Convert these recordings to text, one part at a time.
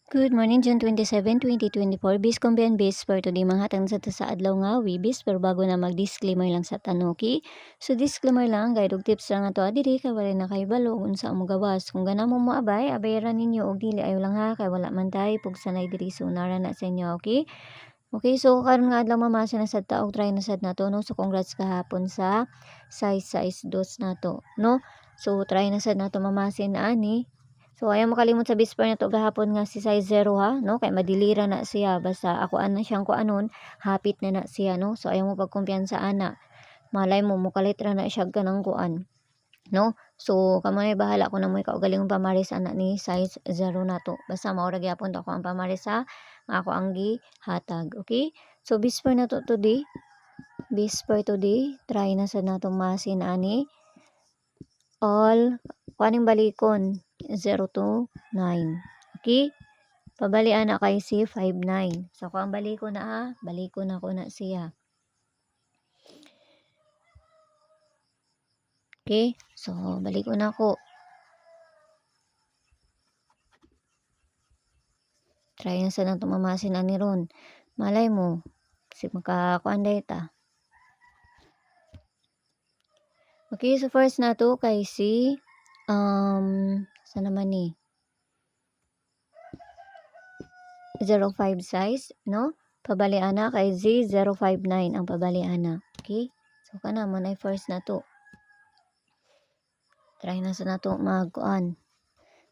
Good morning, June 27, 2024. Bis kumbiyan bis for today mga hatang sa adlaw nga wibis pero bago na mag-disclaimer lang sa tanuki. So disclaimer lang guide og tips lang ato adiri kay wala na kay balo unsa ang gawas. Kung gana mo moabay, abayaran ninyo og dili ayo lang ha kay wala man tay pug sanay diri so nara na sa inyo, okay? Okay, so karon nga adlaw mamasa na sad ta og try na sad nato no. So congrats kahapon sa size 2 nato, no? So try na sad nato mamasin na ani. So ayaw makalimot sa bisper na to gahapon nga si size 0 ha, no? Kay madilira na siya basta ako ana siyang kuanon, hapit na siya no. So ayaw mo pagkumpiyansa ana. Malay mo mukalitra na siya kanang kuan, no? So kamo na bahala kung namoy kaugalingong pamaris ana ni size 0 nato. Basta mao ra gyapon to ako ang pamaris ha, nga ako ang gihatag, okay? So bisper na to today. Bisper today, try na sad natong masin ani. All kuaning balikon 0 to 9. Okay? Pabalian na kay si 5-9. So, kung baliko na ha, baliko na ko na siya. Okay? So, baliko na ko. Try na sa nang tumamasin na ni Ron. Malay mo, kasi makakuanday ta. Okay, so first na to kay si, saan naman ni? 05 size, no? Pabalian na kay Z059 ang pabalian na. Okay? So, kana mo na first na to. Try na sa nato magkuan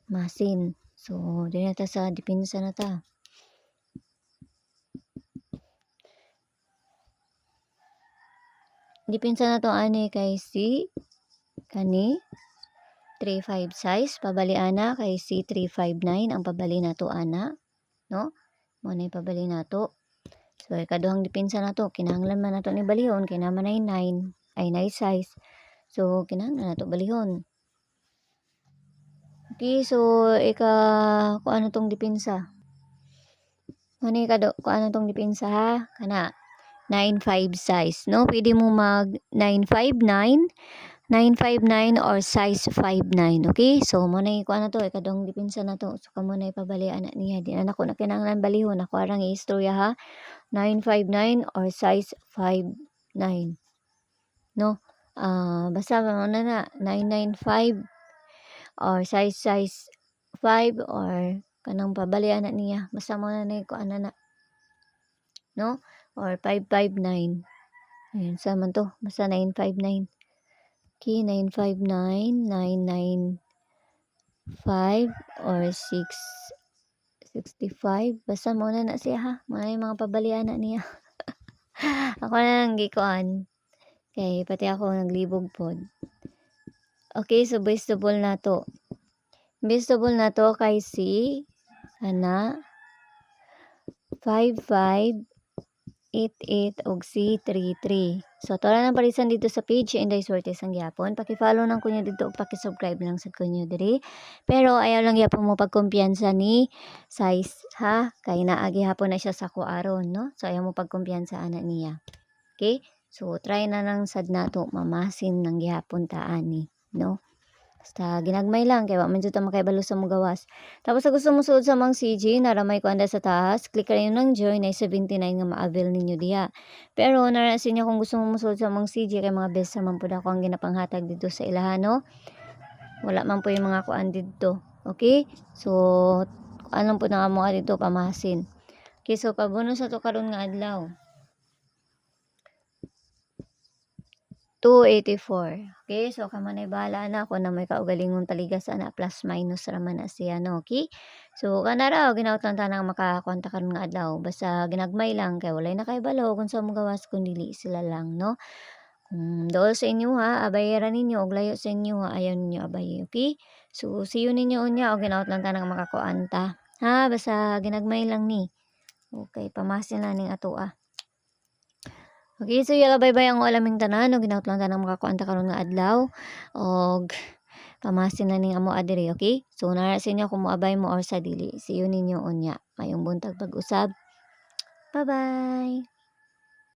masin. So, di na ta sa dipinsa na ta. Dipinsa na to ani kay si kani 35 size pabalian na kay si 359 ang pabali nato ana, no? Mo na pabali nato. So, ikaduhang dipinsa na to kinahanglan man nato ni balihon kay naman ay 9 ay 9 size. So, kinahanglan nato balihon. Okay, so kung ano tong dipinsa? Ano kung ano tong dipinsa ha? Kana 9.5 size, no? Pwede mo mag 9.59, 9.59 or size 5.9, okay? So mo na kung ano to, ikadong dipinsa na to. So kamo na ipabalian na niya. Di na ako na kinahanglan balihon. Ako arang istorya ha. 9.59 or size 5.9, no? Basta mo na 9.95 or size 5 or kanang pabalian na niya. Basta mo na kung ano na, no? Or 559. Ayan, saman to. Basta 959. Okay, 959, 995, or 665. Basta mo na siya ha. Muna yung mga pabalian na niya. Ako na lang gikuan. Okay, pati ako naglibog pod. Okay, so vegetable na to. Vegetable na to kay si ana 5588 og C33. So tora nang parisan dito sa page Inday Suerte sang gyapon. Paki-follow nang kunyo dito ug paki-subscribe lang sad kunyo diri. Pero ayaw lang gyapon mo pagkumpiyansa ni size ha kay naa gihapon na siya sa kuaron, no? So ayaw mo pagkumpiyansa ana niya. Okay? So try na lang sad nato mamasin nang gihapon ta ani, no? Basta ginagmay lang kay wa man jud ta makaibalo sa mugawas. Tapos sa gusto mo suod sa mang CG naramay ko anda sa taas, click kayo ng join ay 79 nga ma-avail ninyo diha. Pero nara sa inyo kung gusto mo musuod sa mang CG kay mga best man pud ako ang ginapanghatag dito sa ilahano. Wala man po yung mga kuan dito. Okay? So anong po na mo dito pamasin. Okay, so pabonus sa to karon nga adlaw. 284. Okay, so kamo na bahala na ako na may kaugalingon paligas ana plus minus raman na siya no. Okay, so kana raw ginaot lang tanang makakonta karon nga adlaw basta ginagmay lang kay walay na kay balo kung sa mga gawas kun dili sila lang no. Dool sa inyo ha, abayaran ninyo og layo sa inyo ha, ayaw ninyo abay. Okay, so see you ninyo unya og ginaot lang tanang makakuanta ha, basta ginagmay lang ni. Okay, pamasin lang ning ato ah. Okay, so yala bye-bye ang alaming tanan og ginaot lang tanang makakuanta karon nga adlaw og pamasin na ning amo adiri, okay? So nara sa inyo kung moabay mo or sa dili. See you ninyo unya. Mayong buntag pag-usab. Bye-bye.